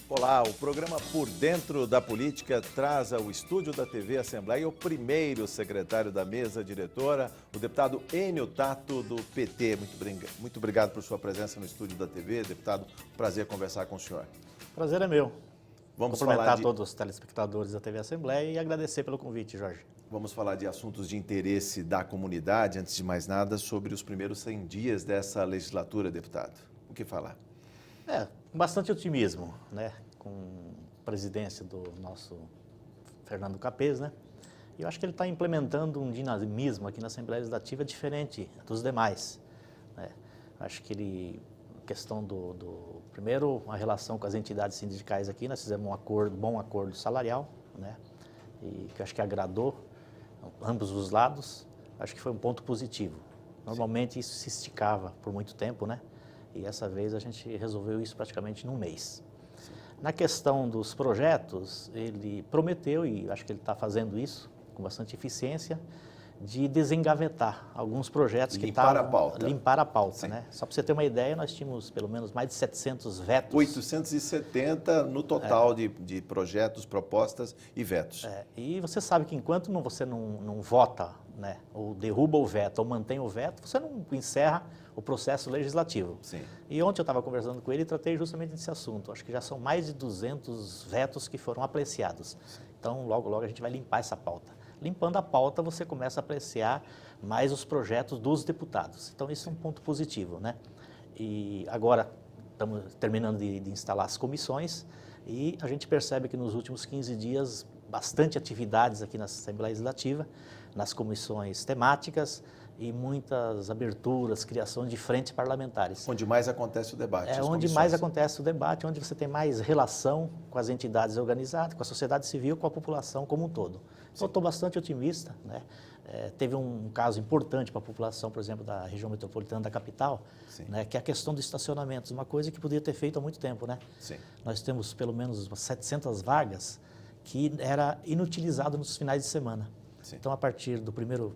Olá, o programa Por Dentro da Política traz ao estúdio da TV Assembleia o primeiro secretário da mesa diretora, o deputado Enio Tato, do PT. Muito obrigado por sua presença no estúdio da TV, deputado. Prazer conversar com o senhor. Prazer é meu. Vamos cumprimentar todos os telespectadores da TV Assembleia e agradecer pelo convite, Jorge. Vamos falar de assuntos de interesse da comunidade, antes de mais nada, sobre os primeiros 100 dias dessa legislatura, deputado. O que falar? Com bastante otimismo, né? Com a presidência do nosso Fernando Capês, né? E eu acho que ele está implementando um dinamismo aqui na Assembleia Legislativa diferente dos demais, né? Acho que ele, questão primeiro, a relação com as entidades sindicais aqui, nós fizemos um bom acordo salarial, né? E que eu acho que agradou ambos os lados, acho que foi um ponto positivo. Normalmente isso se esticava por muito tempo, né? E essa vez a gente resolveu isso praticamente num mês. Na questão dos projetos, ele prometeu, e acho que ele está fazendo isso com bastante eficiência, de desengavetar alguns projetos que estavam... Limpar a pauta, né? Só para você ter uma ideia, nós tínhamos pelo menos mais de 700 vetos. 870 no total de projetos, propostas e vetos. E você sabe que enquanto você não vota, né, ou derruba o veto, ou mantém o veto, você não encerra o processo legislativo. Sim. E ontem eu estava conversando com ele e tratei justamente desse assunto. Acho que já são mais de 200 vetos que foram apreciados. Sim. Então, logo, logo a gente vai limpar essa pauta. Limpando a pauta, você começa a apreciar mais os projetos dos deputados. Então, isso é um ponto positivo, né? E agora, estamos terminando de instalar as comissões e a gente percebe que nos últimos 15 dias, bastante atividades aqui na Assembleia Legislativa, nas comissões temáticas e muitas aberturas, criação de frentes parlamentares. Onde mais acontece o debate. Onde mais acontece o debate, onde você tem mais relação com as entidades organizadas, com a sociedade civil, com a população como um todo. Então, eu estou bastante otimista, né? Teve um caso importante para a população, por exemplo, da região metropolitana da capital, né, que é a questão do estacionamento, uma coisa que podia ter feito há muito tempo, né? Sim. Nós temos pelo menos 700 vagas que era inutilizado nos finais de semana. Sim. Então, a partir do primeiro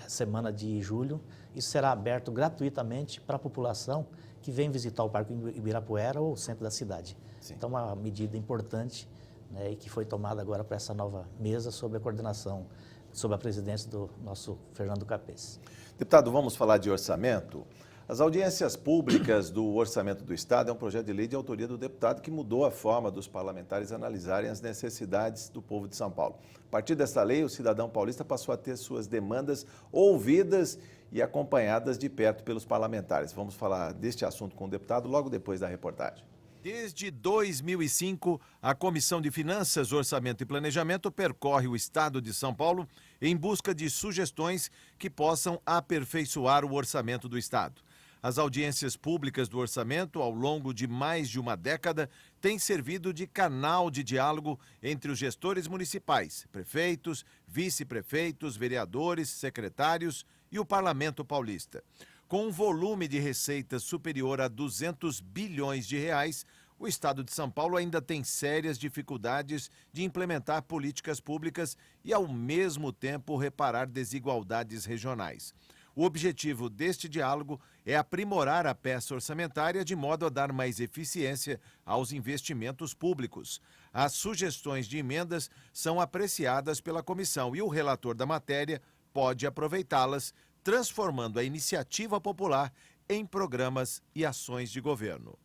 semana de julho, isso será aberto gratuitamente para a população que vem visitar o Parque Ibirapuera ou o centro da cidade. Sim. Então, uma medida importante, né, e que foi tomada agora para essa nova mesa sob a coordenação, sob a presidência do nosso Fernando Capês. Deputado, vamos falar de orçamento? As audiências públicas do Orçamento do Estado é um projeto de lei de autoria do deputado que mudou a forma dos parlamentares analisarem as necessidades do povo de São Paulo. A partir dessa lei, o cidadão paulista passou a ter suas demandas ouvidas e acompanhadas de perto pelos parlamentares. Vamos falar deste assunto com o deputado logo depois da reportagem. Desde 2005, a Comissão de Finanças, Orçamento e Planejamento percorre o estado de São Paulo em busca de sugestões que possam aperfeiçoar o orçamento do estado. As audiências públicas do orçamento, ao longo de mais de uma década, têm servido de canal de diálogo entre os gestores municipais, prefeitos, vice-prefeitos, vereadores, secretários e o Parlamento Paulista. Com um volume de receitas superior a 200 bilhões de reais, o estado de São Paulo ainda tem sérias dificuldades de implementar políticas públicas e, ao mesmo tempo, reparar desigualdades regionais. O objetivo deste diálogo é aprimorar a peça orçamentária de modo a dar mais eficiência aos investimentos públicos. As sugestões de emendas são apreciadas pela comissão e o relator da matéria pode aproveitá-las, transformando a iniciativa popular em programas e ações de governo.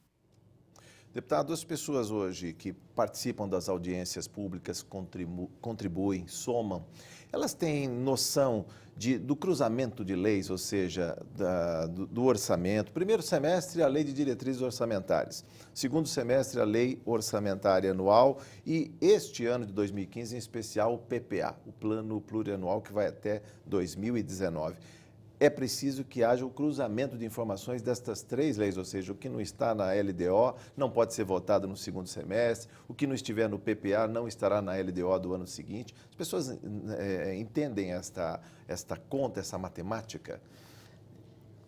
Deputado, as pessoas hoje que participam das audiências públicas, contribuem, somam, elas têm noção do cruzamento de leis, ou seja, do orçamento. Primeiro semestre, a Lei de Diretrizes Orçamentárias. Segundo semestre, a Lei Orçamentária Anual. E este ano de 2015, em especial, o PPA, o Plano Plurianual, que vai até 2019. É preciso que haja o cruzamento de informações destas três leis, ou seja, o que não está na LDO não pode ser votado no segundo semestre, o que não estiver no PPA não estará na LDO do ano seguinte. As pessoas entendem esta conta, essa matemática?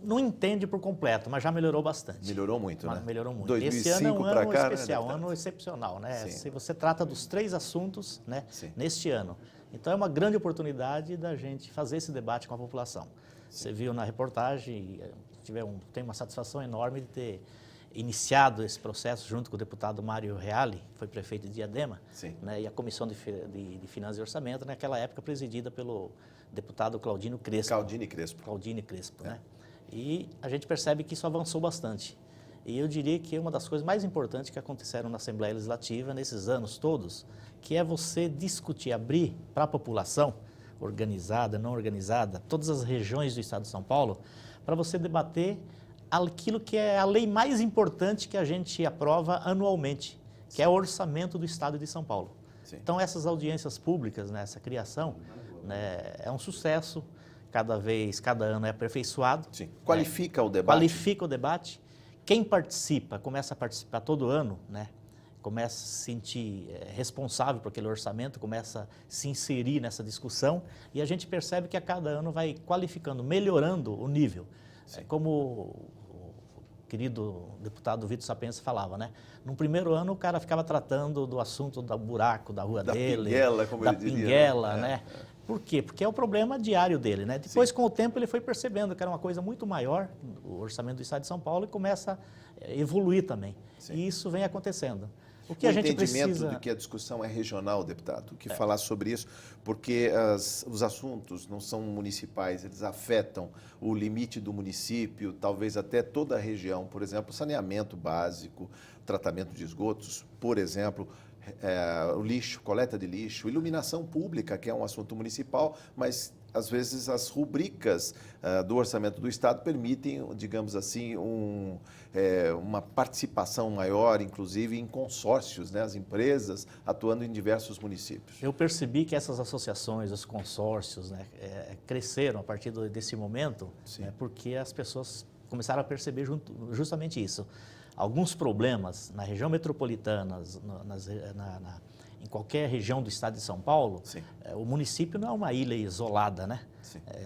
Não entende por completo, mas já melhorou bastante. Melhorou muito, né? Melhorou muito. 2005 Esse ano é um ano cá, especial, né, um ano excepcional, né? Sim. Se você trata dos três assuntos, né, Sim, neste ano. Então é uma grande oportunidade da gente fazer esse debate com a população. Sim. Você viu na reportagem, tenho uma satisfação enorme de ter iniciado esse processo junto com o deputado Mário Reale, que foi prefeito de Diadema, né, e a Comissão de Finanças e Orçamento, naquela época presidida pelo deputado Claudino Crespo. Claudine Crespo, né? E a gente percebe que isso avançou bastante. E eu diria que uma das coisas mais importantes que aconteceram na Assembleia Legislativa nesses anos todos, que é você discutir, abrir para a população, organizada, não organizada, todas as regiões do Estado de São Paulo, para você debater aquilo que é a lei mais importante que a gente aprova anualmente, que é o orçamento do Estado de São Paulo. Sim. Então, essas audiências públicas, né, essa criação, né, é um sucesso, cada ano é aperfeiçoado. Sim. Qualifica, né, o debate. Qualifica o debate. Quem participa, começa a participar todo ano, né, começa a se sentir responsável por aquele orçamento, começa a se inserir nessa discussão e a gente percebe que a cada ano vai qualificando, melhorando o nível. Como o querido deputado Vitor Sapienza falava, né? No primeiro ano o cara ficava tratando do assunto do buraco da rua dele, pinguela, como da ele diria, pinguela, né? Por quê? Porque é o problema diário dele, né? Depois, com o tempo, ele foi percebendo que era uma coisa muito maior, o orçamento do Estado de São Paulo, e começa a evoluir também. Sim. E isso vem acontecendo. O que a gente precisa... de que a discussão é regional, deputado, o que falar sobre isso, porque os assuntos não são municipais, eles afetam o limite do município, talvez até toda a região, por exemplo, saneamento básico, tratamento de esgotos, por exemplo, o lixo, coleta de lixo, iluminação pública, que é um assunto municipal, mas às vezes as rubricas do orçamento do Estado permitem, digamos assim, uma participação maior, inclusive em consórcios, né? As empresas atuando em diversos municípios. Eu percebi que essas associações, os consórcios, né, cresceram a partir desse momento, né, porque as pessoas começaram a perceber justamente isso. Alguns problemas na região metropolitana, em qualquer região do estado de São Paulo, o município não é uma ilha isolada, né?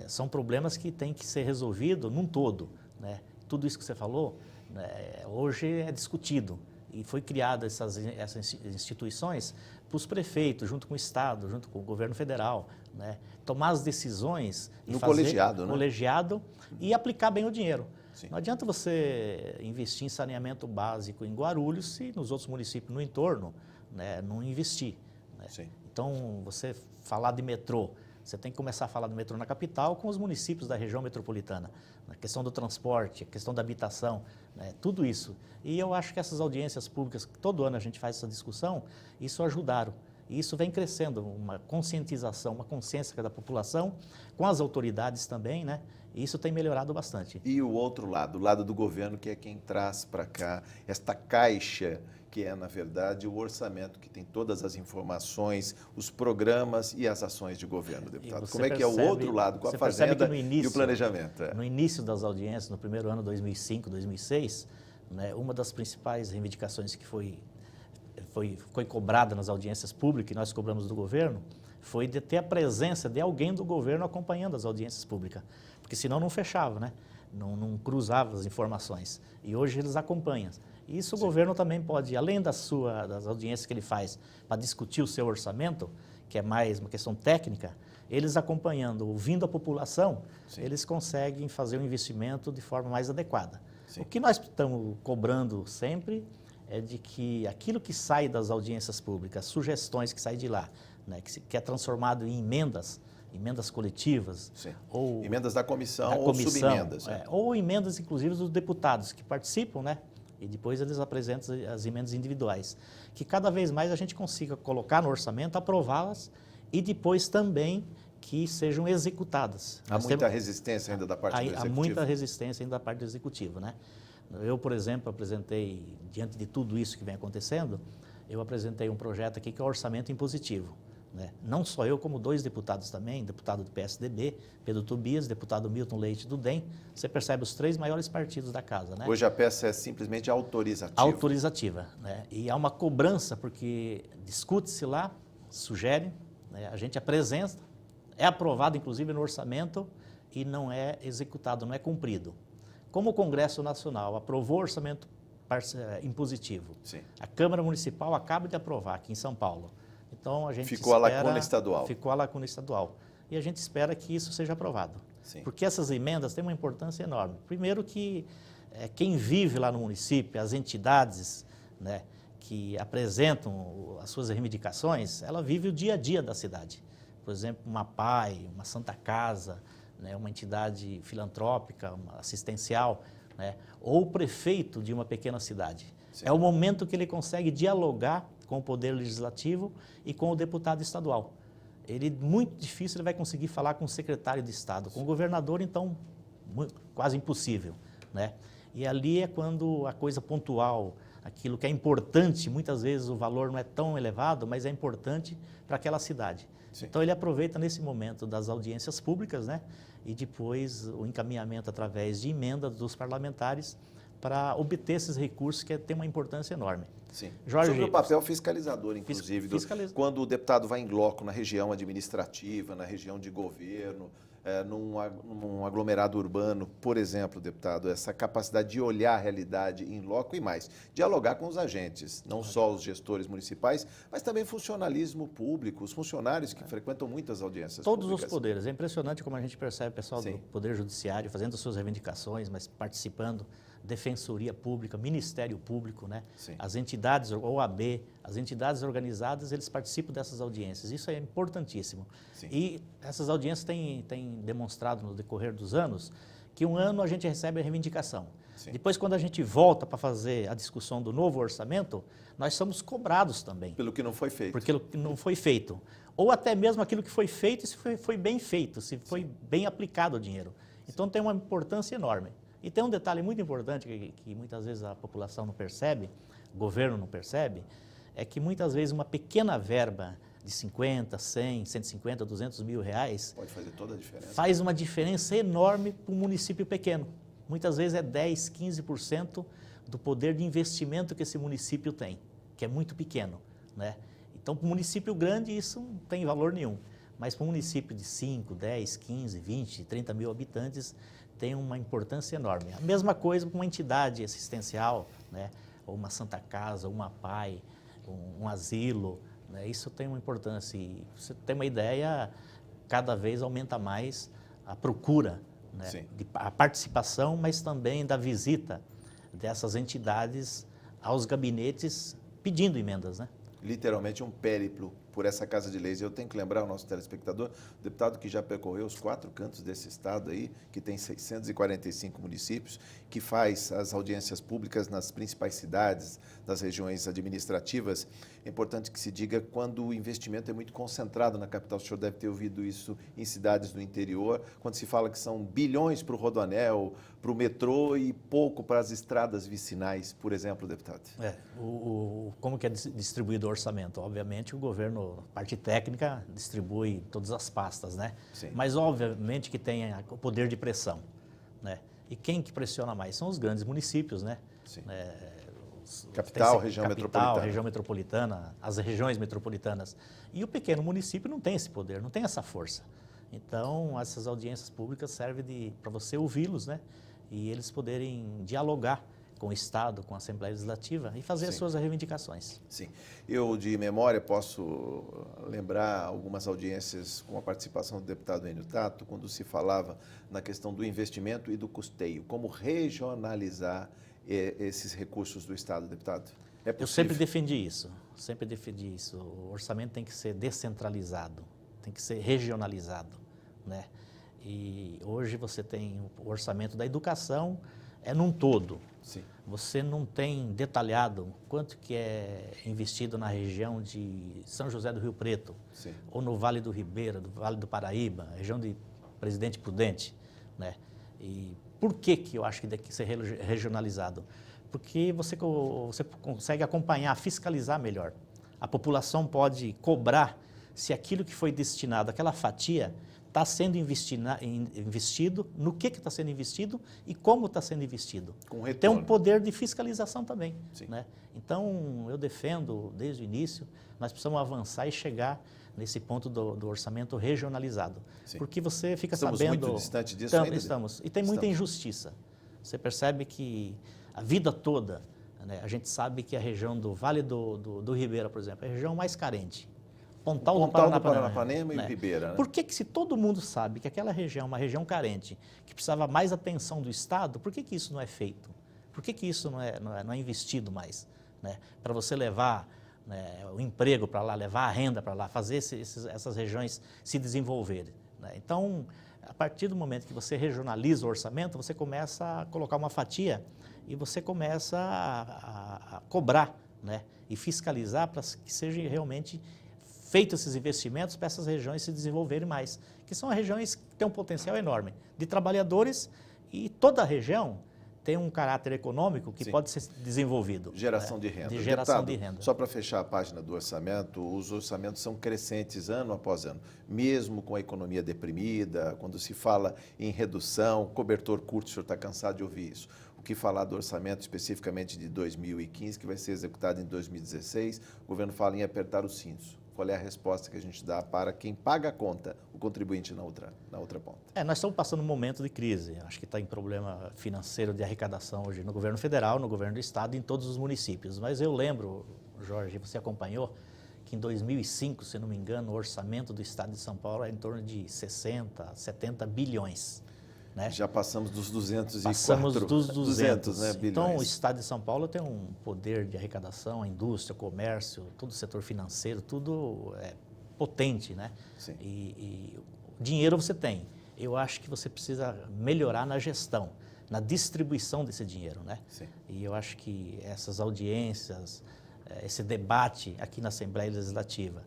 São problemas que têm que ser resolvidos num todo, né? Tudo isso que você falou, né, hoje é discutido e foi criada essas instituições para os prefeitos, junto com o Estado, junto com o governo federal, né, tomar as decisões no colegiado, né? Colegiado e aplicar bem o dinheiro. Não adianta você investir em saneamento básico em Guarulhos se nos outros municípios no entorno, né, não investir. Né? Então, você falar de metrô, você tem que começar a falar do metrô na capital com os municípios da região metropolitana. A questão do transporte, a questão da habitação, né, tudo isso. E eu acho que essas audiências públicas, que todo ano a gente faz essa discussão, isso ajudaram. E isso vem crescendo, uma conscientização, uma consciência da população, com as autoridades também, né? E isso tem melhorado bastante. E o outro lado, o lado do governo, que é quem traz para cá esta caixa, que é, na verdade, o orçamento, que tem todas as informações, os programas e as ações de governo, deputado. Como é que é o outro lado, com a Fazenda e o planejamento? No início das audiências, no primeiro ano, 2005, 2006, né, uma das principais reivindicações que foi cobrada nas audiências públicas, que nós cobramos do governo, foi de ter a presença de alguém do governo acompanhando as audiências públicas, porque senão não fechava, né? Não cruzava as informações. E hoje eles acompanham. E isso o governo também pode, além das audiências que ele faz para discutir o seu orçamento, que é mais uma questão técnica, eles acompanhando, ouvindo a população, eles conseguem fazer o investimento de forma mais adequada. O que nós estamos cobrando sempre é de que aquilo que sai das audiências públicas, sugestões que saem de lá, né, que é transformado em emendas coletivas, ou emendas da comissão ou subemendas. Ou emendas, inclusive, dos deputados que participam, né, e depois eles apresentam as emendas individuais. Que cada vez mais a gente consiga colocar no orçamento, aprová-las e depois também que sejam executadas. Há muita resistência ainda da parte do Executivo? Há muita resistência ainda da parte do Executivo, né? Eu, por exemplo, apresentei, diante de tudo isso que vem acontecendo, eu apresentei um projeto aqui que é o orçamento impositivo. Né? Não só eu, como 2 deputados também, deputado do PSDB, Pedro Tobias, deputado Milton Leite do DEM. Você percebe os 3 maiores partidos da casa. Né? Hoje a peça é simplesmente autorizativa. Autorizativa. Né? E há uma cobrança, porque discute-se lá, sugere, né? A gente apresenta, é aprovado inclusive no orçamento e não é executado, não é cumprido. Como o Congresso Nacional aprovou o orçamento impositivo, a Câmara Municipal acaba de aprovar aqui em São Paulo. Então, a gente ficou a lacuna estadual. Ficou a lacuna estadual. E a gente espera que isso seja aprovado. Porque essas emendas têm uma importância enorme. Primeiro que quem vive lá no município, as entidades, né, que apresentam as suas reivindicações, ela vive o dia a dia da cidade. Por exemplo, uma PAI, uma Santa Casa, né, uma entidade filantrópica, uma assistencial, né, ou o prefeito de uma pequena cidade. Sim. É o momento que ele consegue dialogar com o Poder Legislativo e com o deputado estadual. Muito difícil ele vai conseguir falar com o secretário de Estado. Com o governador, então, quase impossível, né? E ali é quando a coisa pontual, aquilo que é importante, muitas vezes o valor não é tão elevado, mas é importante para aquela cidade. Sim. Então ele aproveita nesse momento das audiências públicas, né? E depois o encaminhamento através de emendas dos parlamentares para obter esses recursos que tem uma importância enorme. Sim. Jorge, sobre o papel fiscalizador, inclusive, quando o deputado vai em loco na região administrativa, na região de governo, num aglomerado urbano, por exemplo, deputado, essa capacidade de olhar a realidade em loco e mais, dialogar com os agentes, não só os gestores municipais, mas também funcionalismo público, os funcionários que frequentam muitas audiências todos públicas. Os poderes. É impressionante como a gente percebe o pessoal Sim. do Poder Judiciário fazendo as suas reivindicações, mas participando, Defensoria Pública, Ministério Público, né? As entidades, OAB, as entidades organizadas, eles participam dessas audiências. Isso é importantíssimo. Sim. E essas audiências têm demonstrado no decorrer dos anos que um ano a gente recebe a reivindicação. Sim. Depois, quando a gente volta para fazer a discussão do novo orçamento, nós somos cobrados também. Pelo que não foi feito. Porque não foi feito. Ou até mesmo aquilo que foi feito, se foi bem feito, se foi Sim. bem aplicado o dinheiro. Então, tem uma importância enorme. E tem um detalhe muito importante que muitas vezes a população não percebe, o governo não percebe, é que muitas vezes uma pequena verba de 50, 100, 150, 200 mil reais pode fazer toda a diferença. Faz uma diferença enorme para um município pequeno. Muitas vezes é 10, 15% do poder de investimento que esse município tem, que é muito pequeno, né? Então, para um município grande isso não tem valor nenhum, mas para um município de 5, 10, 15, 20, 30 mil habitantes tem uma importância enorme. A mesma coisa para uma entidade assistencial, né? Ou uma Santa Casa, uma PAI, um asilo, né? Isso tem uma importância. E você tem uma ideia, cada vez aumenta mais a procura, né? A participação, mas também da visita dessas entidades aos gabinetes pedindo emendas, né? Literalmente um périplo por essa Casa de Leis. Eu tenho que lembrar ao nosso telespectador, o deputado que já percorreu os 4 cantos desse estado aí, que tem 645 municípios, que faz as audiências públicas nas principais cidades, das regiões administrativas. É importante que se diga quando o investimento é muito concentrado na capital. O senhor deve ter ouvido isso em cidades do interior, quando se fala que são bilhões para o Rodoanel, para o metrô e pouco para as estradas vicinais, por exemplo, deputado. Como que é distribuído o orçamento? Obviamente o governo, parte técnica, distribui todas as pastas, né? Sim. Mas obviamente que tem o poder de pressão, né? E quem que pressiona mais? São os grandes municípios, né? Sim. Capital, região metropolitana. Região metropolitana, as regiões metropolitanas. E o pequeno município não tem esse poder, não tem essa força. Então, essas audiências públicas servem para você ouvi-los, né? E eles poderem dialogar com o Estado, com a Assembleia Legislativa e fazer as suas reivindicações. Sim. Eu, de memória, posso lembrar algumas audiências com a participação do deputado Enio Tato, quando se falava na questão do investimento e do custeio, como regionalizar esses recursos do Estado, deputado? É possível? Eu sempre defendi isso. O orçamento tem que ser descentralizado, tem que ser regionalizado, né? E hoje você tem o orçamento da educação, num todo. Sim. Você não tem detalhado quanto que é investido na região de São José do Rio Preto, Sim. ou no Vale do Ribeira, do Vale do Paraíba, região de Presidente Prudente, né? E por que eu acho que tem que ser regionalizado? Porque você consegue acompanhar, fiscalizar melhor. A população pode cobrar se aquilo que foi destinado, aquela fatia, está sendo investido, no que está sendo investido e como está sendo investido. Tem um poder de fiscalização também, né? Então, eu defendo, desde o início, nós precisamos avançar e chegar nesse ponto do orçamento regionalizado. Sim. Porque você fica sabendo... Estamos muito distante disso ainda? Estamos. E tem muita injustiça. Você percebe que a vida toda, né, a gente sabe que a região do Vale do Ribeira, por exemplo, é a região mais carente. Pontal do Paranapanema e né? o Ribeira. Né? Por que se todo mundo sabe que aquela região é uma região carente, que precisava mais atenção do Estado, por que isso não é feito? Por que isso não é investido mais? Né? Para você levar, né, o emprego para lá, levar a renda para lá, fazer essas regiões se desenvolverem. Né? Então, a partir do momento que você regionaliza o orçamento, você começa a colocar uma fatia e você começa a cobrar, né, e fiscalizar para que sejam realmente feitos esses investimentos para essas regiões se desenvolverem mais, que são regiões que têm um potencial enorme de trabalhadores e toda a região tem um caráter econômico que pode ser desenvolvido. Geração de renda. De geração Deputado, de renda. só para fechar a página do orçamento, os orçamentos são crescentes ano após ano, mesmo com a economia deprimida, quando se fala em redução, cobertor curto, o senhor está cansado de ouvir isso. O que falar do orçamento especificamente de 2015, que vai ser executado em 2016, o governo fala em apertar os cintos. Qual é a resposta que a gente dá para quem paga a conta, o contribuinte na outra ponta? Nós estamos passando um momento de crise. Acho que está em problema financeiro de arrecadação hoje no governo federal, no governo do estado e em todos os municípios. Mas eu lembro, Jorge, você acompanhou, que em 2005, se não me engano, o orçamento do estado de São Paulo era em torno de 60, 70 bilhões. Né? Já passamos dos 204. Passamos dos 200, né, bilhões. Então, o estado de São Paulo tem um poder de arrecadação, a indústria, o comércio, todo o setor financeiro, tudo é potente, né? Sim. E dinheiro você tem. Eu acho que você precisa melhorar na gestão, na distribuição desse dinheiro, né? Sim. E eu acho que essas audiências, esse debate aqui na Assembleia Legislativa,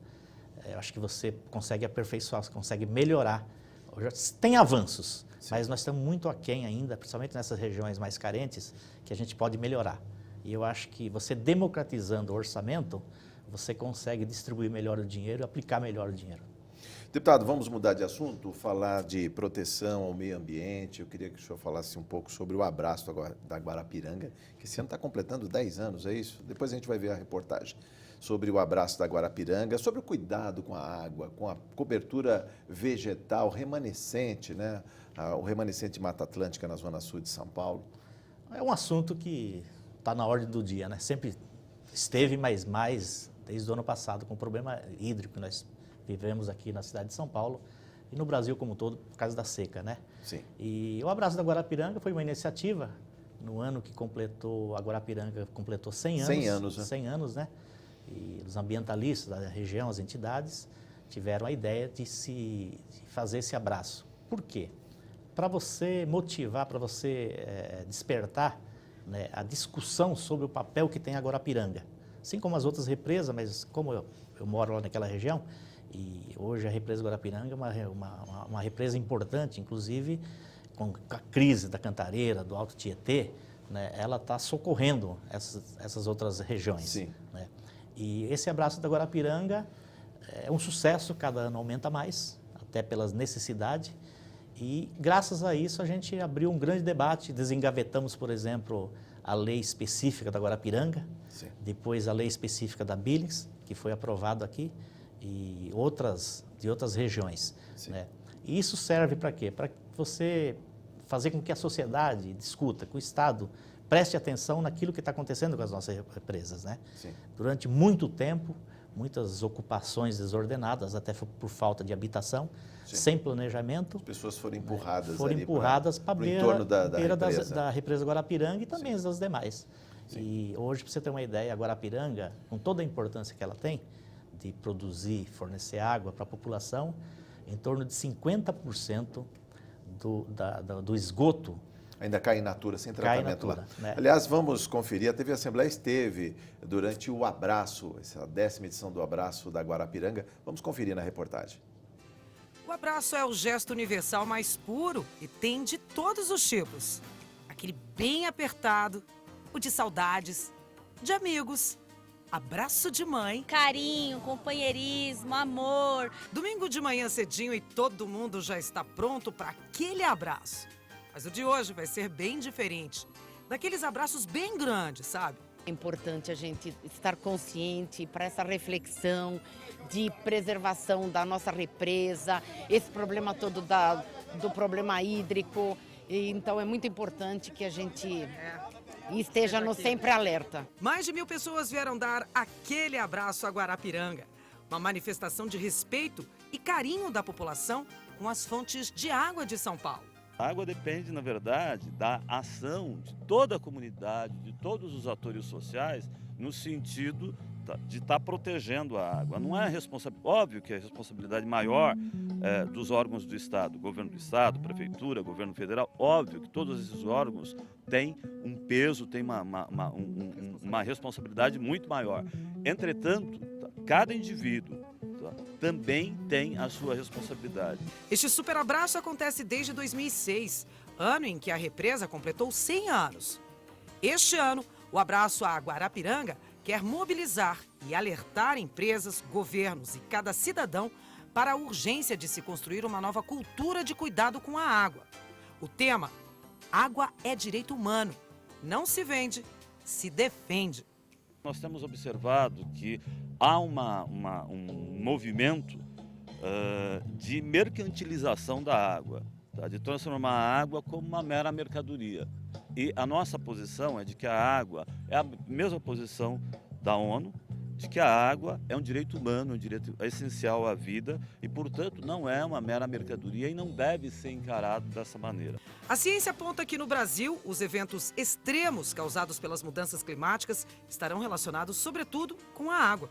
eu acho que você consegue aperfeiçoar, você consegue melhorar. Tem avanços, sim, mas nós estamos muito aquém ainda, principalmente nessas regiões mais carentes, que a gente pode melhorar. E eu acho que você democratizando o orçamento, você consegue distribuir melhor o dinheiro e aplicar melhor o dinheiro. Deputado, vamos mudar de assunto, falar de proteção ao meio ambiente. Eu queria que o senhor falasse um pouco sobre o abraço da Guarapiranga, que esse ano está completando 10 anos, é isso? Depois a gente vai ver a reportagem sobre o abraço da Guarapiranga, sobre o cuidado com a água, com a cobertura vegetal remanescente, né? O remanescente de Mata Atlântica na zona sul de São Paulo. É um assunto que está na ordem do dia, né? Sempre esteve, mas mais desde o ano passado, com o problema hídrico que nós vivemos aqui na cidade de São Paulo e no Brasil como um todo, por causa da seca, né? Sim. E o Abraço da Guarapiranga foi uma iniciativa no ano que a Guarapiranga completou 100 anos. 100 anos, né? 100 anos, né? E os ambientalistas da região, as entidades, tiveram a ideia de fazer esse abraço. Por quê? Para você motivar, para você despertar, né, a discussão sobre o papel que tem a Guarapiranga. Assim como as outras represas, mas como eu moro lá naquela região, e hoje a represa Guarapiranga é uma represa importante, inclusive com a crise da Cantareira, do Alto Tietê, né, ela está socorrendo essas outras regiões. Sim. Né? E esse abraço da Guarapiranga é um sucesso, cada ano aumenta mais, até pelas necessidades. E graças a isso a gente abriu um grande debate, desengavetamos, por exemplo, a lei específica da Guarapiranga, sim, depois a lei específica da Billings, que foi aprovado aqui, e de outras regiões. Né? E isso serve para quê? Para você fazer com que a sociedade discuta, que o Estado preste atenção naquilo que está acontecendo com as nossas represas. Né? Durante muito tempo, muitas ocupações desordenadas, até por falta de habitação, sim, sem planejamento. As pessoas foram empurradas, para a beira da represa Guarapiranga e também sim, das demais. Sim. E hoje, para você ter uma ideia, a Guarapiranga, com toda a importância que ela tem, de produzir, fornecer água para a população, em torno de 50% do esgoto ainda cai in natura, sem tratamento lá. Né? Aliás, vamos conferir, a TV Assembleia esteve durante o abraço, essa 10ª edição do abraço da Guarapiranga. Vamos conferir na reportagem. O abraço é o gesto universal mais puro e tem de todos os tipos. Aquele bem apertado, o de saudades, de amigos, abraço de mãe. Carinho, companheirismo, amor. Domingo de manhã cedinho e todo mundo já está pronto para aquele abraço. Mas o de hoje vai ser bem diferente. Daqueles abraços bem grandes, sabe? É importante a gente estar consciente para essa reflexão de preservação da nossa represa, esse problema todo do problema hídrico. Então é muito importante que a gente esteja sempre alerta. Mais de 1000 pessoas vieram dar aquele abraço a Guarapiranga. Uma manifestação de respeito e carinho da população com as fontes de água de São Paulo. A água depende, na verdade, da ação de toda a comunidade, de todos os atores sociais, no sentido de estar protegendo a água. Não é óbvio que é a responsabilidade maior dos órgãos do Estado, governo do Estado, prefeitura, governo federal. Óbvio que todos esses órgãos têm um peso, têm uma responsabilidade muito maior. Entretanto, cada indivíduo também tem a sua responsabilidade. Este super abraço acontece desde 2006, ano em que a represa completou 100 anos. Este ano, o Abraço à Guarapiranga quer mobilizar e alertar empresas, governos e cada cidadão para a urgência de se construir uma nova cultura de cuidado com a água. O tema: água é direito humano. Não se vende, se defende. Nós temos observado que há um movimento de mercantilização da água, de transformar a água como uma mera mercadoria. E a nossa posição é de que a água é a mesma posição da ONU, de que a água é um direito humano, um direito essencial à vida e, portanto, não é uma mera mercadoria e não deve ser encarado dessa maneira. A ciência aponta que no Brasil, os eventos extremos causados pelas mudanças climáticas estarão relacionados, sobretudo, com a água.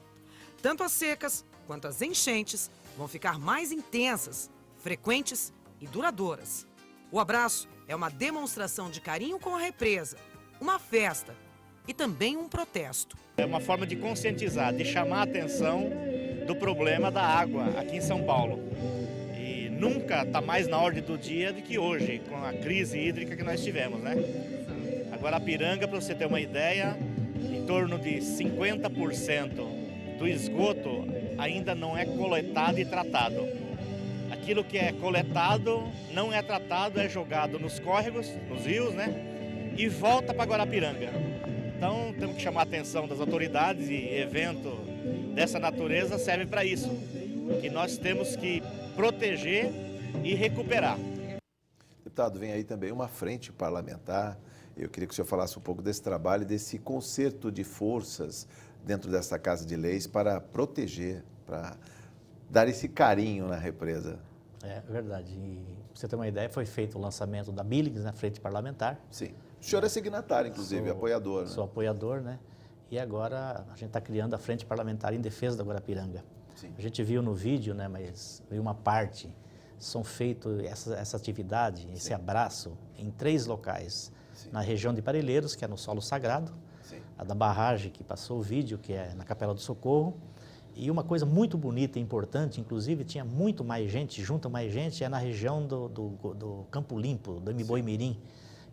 Tanto as secas quanto as enchentes vão ficar mais intensas, frequentes e duradouras. O abraço é uma demonstração de carinho com a represa, uma festa e também um protesto. É uma forma de conscientizar, de chamar a atenção do problema da água aqui em São Paulo. E nunca está mais na ordem do dia do que hoje, com a crise hídrica que nós tivemos, né? A Guarapiranga, para você ter uma ideia, em torno de 50% do esgoto ainda não é coletado e tratado. Aquilo que é coletado, não é tratado, é jogado nos córregos, nos rios, né? E volta para Guarapiranga. Então, temos que chamar a atenção das autoridades, e evento dessa natureza serve para isso, que nós temos que proteger e recuperar. Deputado, vem aí também uma frente parlamentar. Eu queria que o senhor falasse um pouco desse trabalho, desse concerto de forças dentro dessa Casa de Leis para proteger, para dar esse carinho na represa. É verdade. E, para você ter uma ideia, foi feito o lançamento da Billings, na frente parlamentar. Sim. O senhor é signatário, inclusive, apoiador, né? Sou apoiador, né? E agora a gente está criando a Frente Parlamentar em Defesa da Guarapiranga. Sim. A gente viu no vídeo, né? Mas veio uma parte. São feitos essa atividade, esse abraço, em 3 locais. Sim. Na região de Parelheiros, que é no Solo Sagrado. Sim. A da barragem, que passou o vídeo, que é na Capela do Socorro. E uma coisa muito bonita e importante, inclusive, tinha muito mais gente, junta mais gente, é na região do Campo Limpo, do Mboimirim,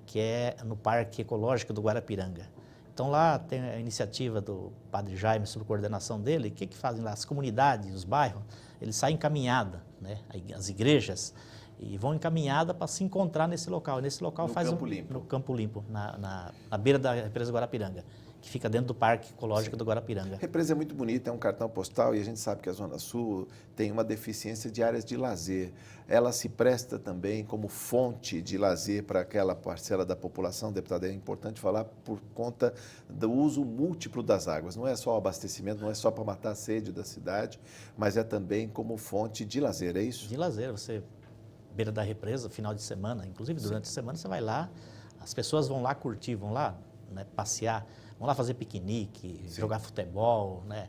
que é no Parque Ecológico do Guarapiranga. Então lá tem a iniciativa do Padre Jaime, sob coordenação dele. O que fazem lá? As comunidades, os bairros, eles saem em caminhada, né? As igrejas, e vão em caminhada para se encontrar nesse local. Nesse local No Campo Limpo, na beira da represa Guarapiranga, que fica dentro do Parque Ecológico do Guarapiranga. A represa é muito bonita, é um cartão postal e a gente sabe que a Zona Sul tem uma deficiência de áreas de lazer. Ela se presta também como fonte de lazer para aquela parcela da população, deputado, é importante falar, por conta do uso múltiplo das águas. Não é só o abastecimento, não é só para matar a sede da cidade, mas é também como fonte de lazer, é isso? De lazer, você, beira da represa, final de semana, inclusive durante a semana você vai lá, as pessoas vão lá curtir, vão lá, né, passear, vão lá fazer piquenique, jogar futebol, né?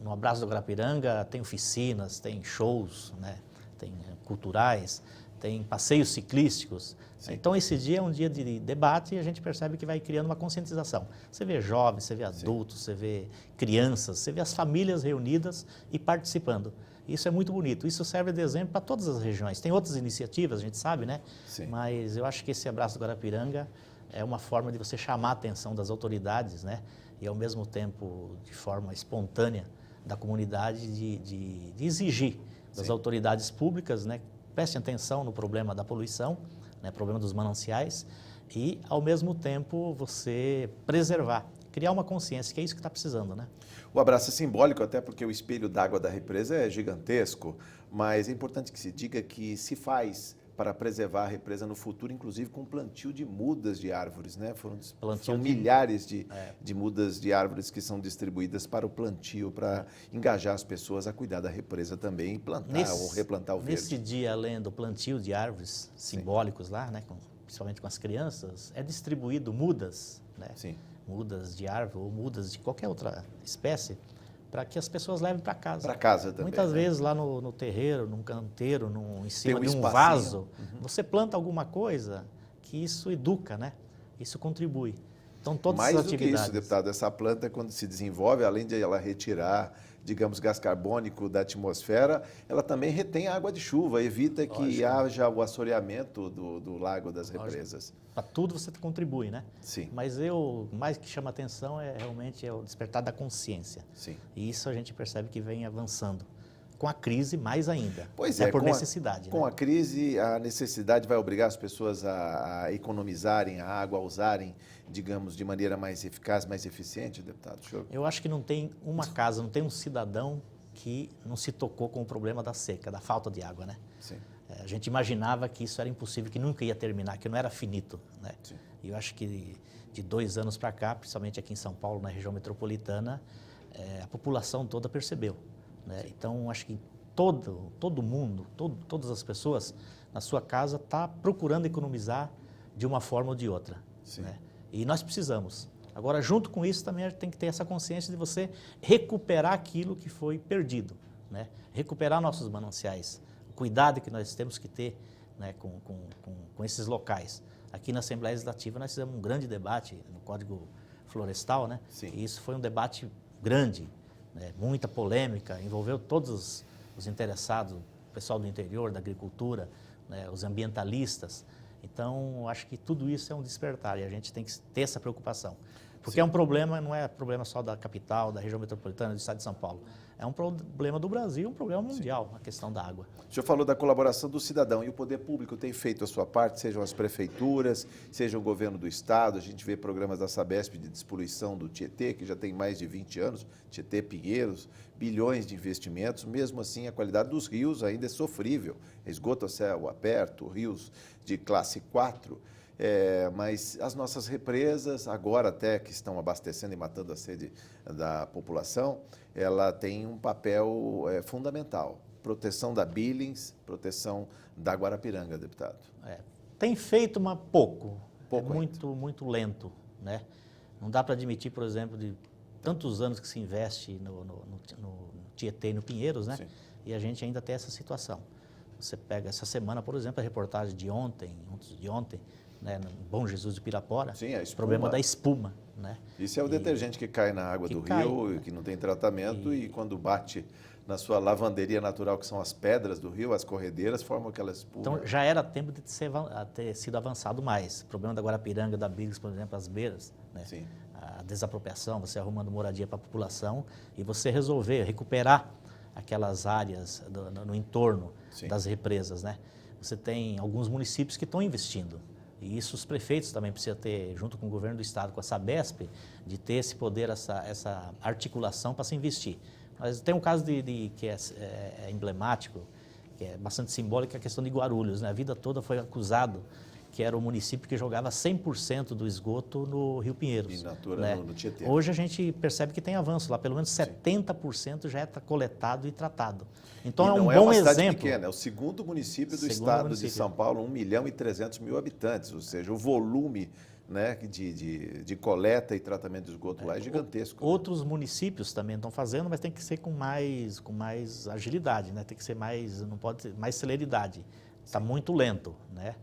No Abraço do Guarapiranga tem oficinas, tem shows, né? Tem culturais, tem passeios ciclísticos. Sim. Então esse dia é um dia de debate e a gente percebe que vai criando uma conscientização. Você vê jovens, você vê adultos, você vê crianças, você vê as famílias reunidas e participando. Isso é muito bonito. Isso serve de exemplo para todas as regiões. Tem outras iniciativas, a gente sabe, né? Sim. Mas eu acho que esse Abraço do Guarapiranga é uma forma de você chamar a atenção das autoridades, né? E, ao mesmo tempo, de forma espontânea, da comunidade de exigir das autoridades públicas, né? Prestem atenção no problema da poluição, né? Problema dos mananciais e, ao mesmo tempo, você preservar, criar uma consciência, que é isso que está precisando, né? O abraço é simbólico, até porque o espelho d'água da represa é gigantesco, mas é importante que se diga que se faz para preservar a represa no futuro, inclusive com plantio de mudas de árvores, né? São de- milhares de mudas de árvores que são distribuídas para o plantio, para engajar as pessoas a cuidar da represa também e plantar ou replantar o verde. Nesse dia, além do plantio de árvores simbólicos lá, né, principalmente com as crianças, é distribuído mudas, né, Sim. mudas de árvore ou mudas de qualquer outra espécie, para que as pessoas levem para casa. Para casa também. Muitas né? vezes lá no terreiro, num canteiro, em cima de um espacinho. vaso, você planta alguma coisa que isso educa, né? Isso contribui. Então, todas Mais as do que atividades. isso, deputado, essa planta, quando se desenvolve, além de ela retirar, digamos, gás carbônico da atmosfera, ela também retém água de chuva, evita que Lógico. haja o assoreamento do lago das represas. Para tudo você contribui, né? Sim, Mas mais que chama atenção realmente é o despertar da consciência. sim. E isso a gente percebe que vem avançando. Com a crise, mais ainda. Pois é, por com necessidade. Com né? a crise, a necessidade vai obrigar as pessoas a economizarem a água, a usarem, digamos, de maneira mais eficaz, mais eficiente, deputado? Eu acho que não tem uma casa, não tem um cidadão que não se tocou com o problema da seca, da falta de água, né? Sim. A gente imaginava que isso era impossível, que nunca ia terminar, que não era finito, né? Sim. E eu acho que de 2 anos para cá, principalmente aqui em São Paulo, na região metropolitana, a população toda percebeu, né? Então, acho que todo mundo, todas as pessoas na sua casa está procurando economizar de uma forma ou de outra, Sim. né? E nós precisamos. Agora, junto com isso, também a gente tem que ter essa consciência de você recuperar aquilo que foi perdido, né? Recuperar nossos mananciais, o cuidado que nós temos que ter, né, com esses locais. Aqui na Assembleia Legislativa nós fizemos um grande debate no Código Florestal, né? Sim. E isso foi um debate grande, né? Muita polêmica, envolveu todos os interessados, o pessoal do interior, da agricultura, né, os ambientalistas. Então, acho que tudo isso é um despertar e a gente tem que ter essa preocupação. Porque é um problema, não é problema só da capital, da região metropolitana, do estado de São Paulo. É um problema do Brasil, um problema mundial, a questão da água. O senhor falou da colaboração do cidadão e o poder público tem feito a sua parte, sejam as prefeituras, seja o governo do estado. A gente vê programas da Sabesp de despoluição do Tietê, que já tem mais de 20 anos, Tietê, Pinheiros, bilhões de investimentos. Mesmo assim, a qualidade dos rios ainda é sofrível. Esgoto a céu aberto, rios de classe 4. Mas as nossas represas, agora até que estão abastecendo e matando a sede da população, ela tem um papel fundamental. Proteção da Billings, proteção da Guarapiranga, deputado. Tem feito, mas pouco. Pouco muito lento, né? Não dá para admitir, por exemplo, de tantos anos que se investe no Tietê e no Pinheiros, né? Sim. E a gente ainda tem essa situação. Você pega essa semana, por exemplo, a reportagem de ontem, né, no Bom Jesus de Pirapora, Sim, a o espuma. problema da espuma, né? Isso é o detergente que cai na água que do cai, rio, né? que não tem tratamento e quando bate na sua lavanderia natural, que são as pedras do rio, as corredeiras, formam aquela espuma. Então, já era tempo de ter sido avançado mais. O problema da Guarapiranga, da Billings, por exemplo, as beiras, né? Sim. A desapropriação, você arrumando moradia para a população e você recuperar aquelas áreas no entorno Sim. das represas, né? Você tem alguns municípios que estão investindo. E isso os prefeitos também precisam ter, junto com o governo do estado, com a Sabesp, de ter esse poder, essa articulação para se investir. Mas tem um caso que é emblemático, que é bastante simbólico, que é a questão de Guarulhos, né? A vida toda foi acusado que era o município que jogava 100% do esgoto no Rio Pinheiros. In natura, né? no Tietê. Hoje a gente percebe que tem avanço lá, pelo menos 70% já está coletado e tratado. Então é um não é bom uma cidade exemplo. pequena, é o segundo município do Segundo estado município. de São Paulo, 1.300.000 habitantes, ou seja, o volume, né, de coleta e tratamento de esgoto lá é gigantesco. Outros municípios também estão fazendo, mas tem que ser com mais agilidade, né? Tem que ser não pode ter mais celeridade. Está muito lento, né?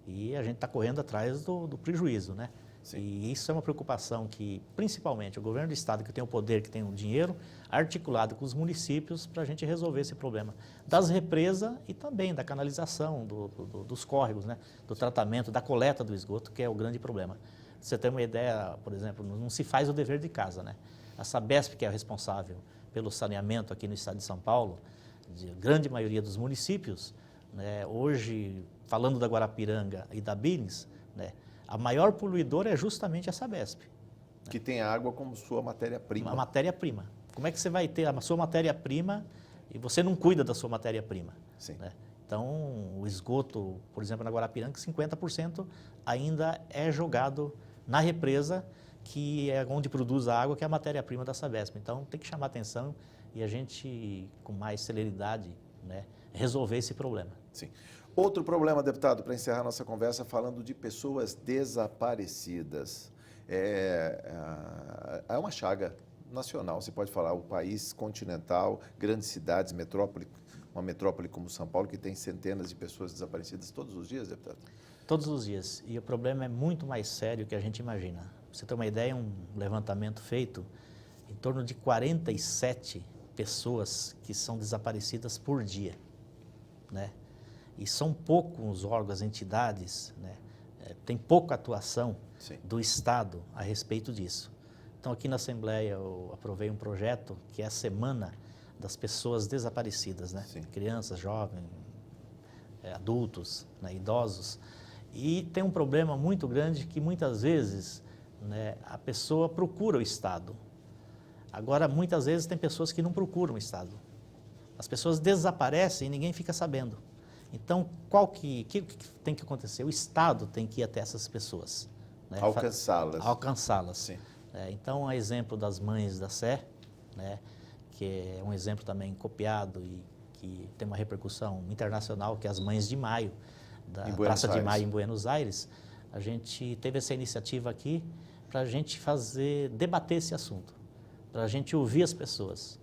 E a gente está correndo atrás do prejuízo, né? Sim. E isso é uma preocupação que, principalmente, o governo do estado, que tem o poder, que tem o dinheiro, articulado com os municípios para a gente resolver esse problema das represas e também da canalização, dos córregos, né? Do tratamento, da coleta do esgoto, que é o grande problema. Pra você ter uma ideia, por exemplo, não se faz o dever de casa, né? A Sabesp, que é a responsável pelo saneamento aqui no estado de São Paulo, de grande maioria dos municípios, né? Hoje, falando da Guarapiranga e da Billings, né? A maior poluidora é justamente a Sabesp. Que tem a água como sua matéria-prima. Uma matéria-prima. Como é que você vai ter a sua matéria-prima e você não cuida da sua matéria-prima? Sim. Né? Então, o esgoto, por exemplo, na Guarapiranga, 50% ainda é jogado na represa, que é onde produz a água, que é a matéria-prima da Sabesp. Então, tem que chamar atenção e a gente, com mais celeridade, né, resolver esse problema. Sim. Outro problema, deputado, para encerrar nossa conversa, falando de pessoas desaparecidas. É uma chaga nacional, você pode falar, o país continental, grandes cidades, metrópole, uma metrópole como São Paulo, que tem centenas de pessoas desaparecidas todos os dias, deputado? Todos os dias. E o problema é muito mais sério do que a gente imagina. Pra você ter uma ideia, um levantamento feito, em torno de 47 pessoas que são desaparecidas por dia, né? E são poucos os órgãos, entidades, né? Tem pouca atuação Sim. do Estado a respeito disso. Então, aqui na Assembleia, eu aprovei um projeto que é a Semana das Pessoas Desaparecidas, né? Sim. Crianças, jovens, adultos, né? Idosos. E tem um problema muito grande que, muitas vezes, né, a pessoa procura o Estado. Agora, muitas vezes, tem pessoas que não procuram o Estado. As pessoas desaparecem e ninguém fica sabendo. Então, o que tem que acontecer? O Estado tem que ir até essas pessoas, né? Alcançá-las. Alcançá-las. Sim. Então, a exemplo das Mães da Sé, né, que é um exemplo também copiado e que tem uma repercussão internacional, que é as Mães de Maio, da Praça de Maio em Buenos Aires. A gente teve essa iniciativa aqui para a gente debater esse assunto, para a gente ouvir as pessoas.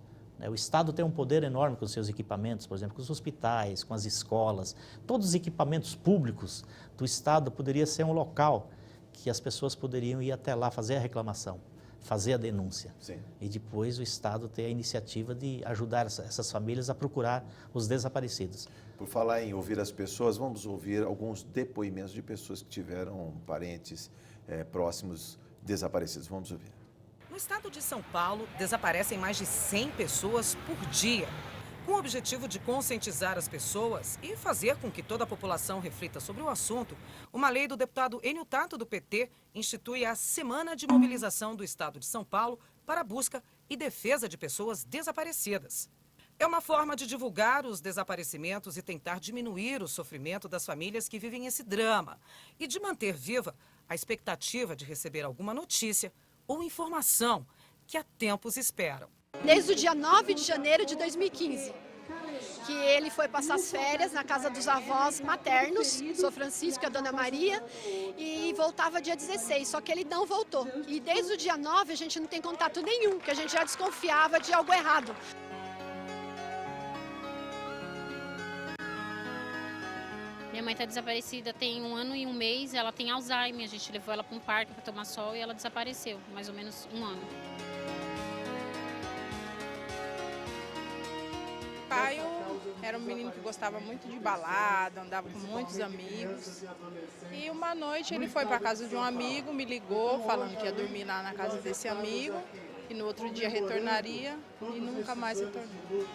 O Estado tem um poder enorme com os seus equipamentos, por exemplo, com os hospitais, com as escolas. Todos os equipamentos públicos do Estado poderia ser um local que as pessoas poderiam ir até lá, fazer a reclamação, fazer a denúncia. Sim. E depois o Estado ter a iniciativa de ajudar essas famílias a procurar os desaparecidos. Por falar em ouvir as pessoas, vamos ouvir alguns depoimentos de pessoas que tiveram parentes próximos desaparecidos. Vamos ouvir. No estado de São Paulo, desaparecem mais de 100 pessoas por dia. Com o objetivo de conscientizar as pessoas e fazer com que toda a população reflita sobre o assunto, uma lei do deputado Enio Tato, do PT, institui a Semana de Mobilização do Estado de São Paulo para a busca e defesa de pessoas desaparecidas. É uma forma de divulgar os desaparecimentos e tentar diminuir o sofrimento das famílias que vivem esse drama e de manter viva a expectativa de receber alguma notícia ou informação que há tempos esperam. Desde o dia 9 de janeiro de 2015, que ele foi passar as férias na casa dos avós maternos, São Francisco e a Dona Maria, e voltava dia 16, só que ele não voltou. E desde o dia 9 a gente não tem contato nenhum, que a gente já desconfiava de algo errado. Minha mãe está desaparecida tem 1 ano e 1 mês, ela tem Alzheimer, a gente levou ela para um parque para tomar sol e ela desapareceu, mais ou menos 1 ano. Caio era um menino que gostava muito de balada, andava com muitos amigos. E uma noite ele foi para a casa de um amigo, me ligou falando que ia dormir lá na casa desse amigo, e no outro dia retornaria e nunca mais retornou.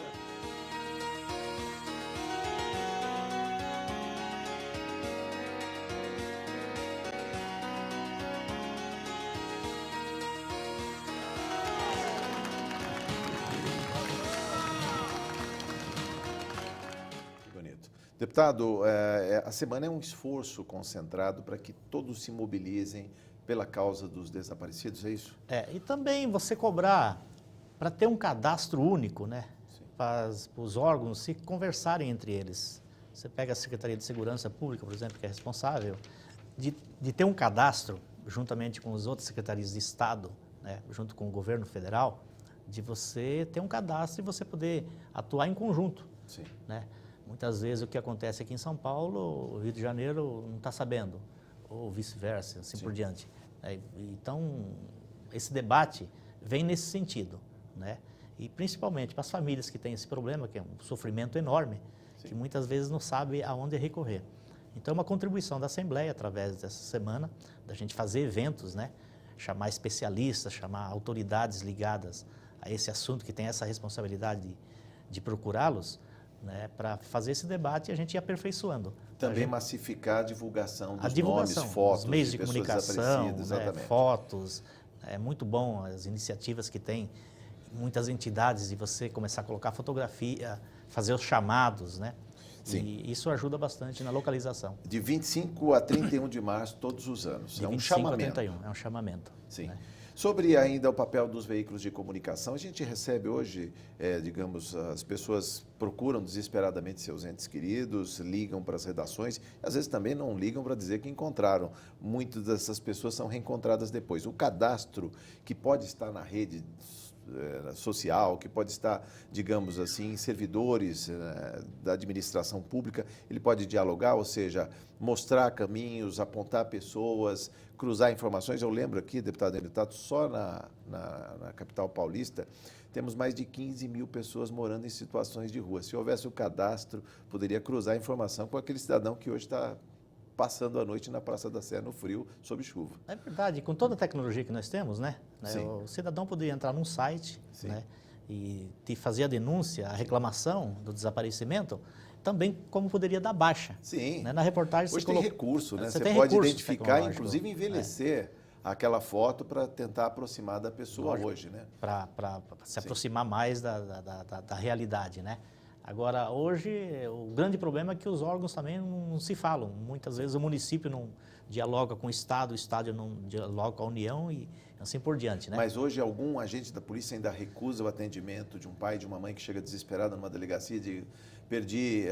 Deputado, a semana é um esforço concentrado para que todos se mobilizem pela causa dos desaparecidos, é isso? E também você cobrar para ter um cadastro único, né? Para os órgãos se conversarem entre eles. Você pega a Secretaria de Segurança Pública, por exemplo, que é responsável, de ter um cadastro, juntamente com as outras secretarias de Estado, né? Junto com o governo federal, de você ter um cadastro e você poder atuar em conjunto. Sim. Né? Muitas vezes o que acontece aqui em São Paulo, o Rio de Janeiro não está sabendo, ou vice-versa, assim por diante. Então, esse debate vem nesse sentido, né? E principalmente para as famílias que têm esse problema, que é um sofrimento enorme, que muitas vezes não sabe aonde recorrer. Então, é uma contribuição da Assembleia, através dessa semana, da gente fazer eventos, né? Chamar especialistas, chamar autoridades ligadas a esse assunto, que tem essa responsabilidade de procurá-los, né, para fazer esse debate e a gente ir aperfeiçoando. Também massificar a divulgação dos nomes, fotos, os meios de pessoas comunicação, desaparecidas, fotos. É muito bom as iniciativas que tem muitas entidades de você começar a colocar fotografia, fazer os chamados, né? Sim. E isso ajuda bastante na localização. De 25 a 31 de março, todos os anos. De É um 25 chamamento. a 31, é um chamamento. Sim. Né? Sobre ainda o papel dos veículos de comunicação, a gente recebe hoje, digamos, as pessoas procuram desesperadamente seus entes queridos, ligam para as redações, às vezes também não ligam para dizer que encontraram. Muitas dessas pessoas são reencontradas depois. O cadastro que pode estar na rede social, que pode estar, digamos assim, em servidores da administração pública, ele pode dialogar, ou seja, mostrar caminhos, apontar pessoas, cruzar informações. Eu lembro aqui, deputado Enio Tato, só na capital paulista, temos mais de 15 mil pessoas morando em situações de rua. Se houvesse o cadastro, poderia cruzar informação com aquele cidadão que hoje está passando a noite na Praça da Sé, no frio, sob chuva. É verdade, com toda a tecnologia que nós temos, né? O cidadão poderia entrar num site, né? E fazer a denúncia, a reclamação do desaparecimento, também como poderia dar baixa. Sim. Né? Na reportagem hoje tem recurso, né? Você tem pode recurso identificar, inclusive envelhecer aquela foto para tentar aproximar da pessoa. Lógico, hoje, né? Para se aproximar mais da realidade, né? Agora, hoje, o grande problema é que os órgãos também não se falam. Muitas vezes o município não dialoga com o Estado não dialoga com a União e assim por diante, né? Mas hoje algum agente da polícia ainda recusa o atendimento de um pai e de uma mãe que chega desesperado numa delegacia e diz: perdi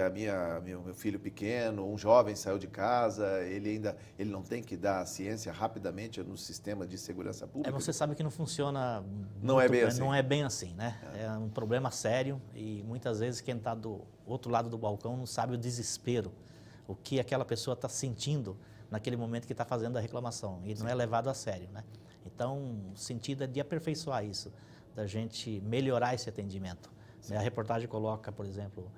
meu filho pequeno, um jovem saiu de casa, ele não tem que dar a ciência rapidamente no sistema de segurança pública? Você sabe que não funciona... Não é bem assim. Não é bem assim, né? É um problema sério e muitas vezes quem está do outro lado do balcão não sabe o desespero, o que aquela pessoa está sentindo naquele momento que está fazendo a reclamação e não é levado a sério, né? Então, o sentido é de aperfeiçoar isso, da gente melhorar esse atendimento. A reportagem coloca, por exemplo,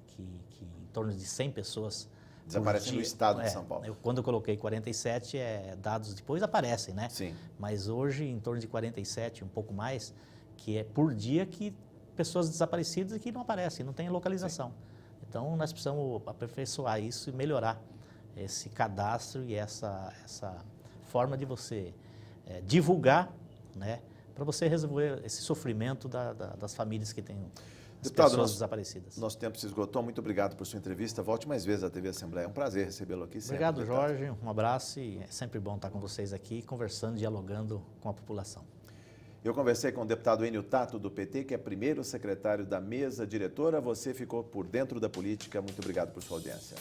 que em torno de 100 pessoas desaparecem no estado de São Paulo. Quando eu coloquei 47, dados depois aparecem, né? Sim. Mas hoje, em torno de 47, um pouco mais, que é por dia que pessoas desaparecidas que não aparecem, não tem localização. Sim. Então, nós precisamos aperfeiçoar isso e melhorar esse cadastro e essa forma de você divulgar, né? Para você resolver esse sofrimento das famílias que têm pessoas desaparecidas. Nosso tempo se esgotou. Muito obrigado por sua entrevista. Volte mais vezes à TV Assembleia. É um prazer recebê-lo aqui sempre. Obrigado, Jorge. Um abraço e é sempre bom estar com vocês aqui, conversando, dialogando com a população. Eu conversei com o deputado Enio Tato, do PT, que é primeiro secretário da mesa diretora. Você ficou por dentro da política. Muito obrigado por sua audiência.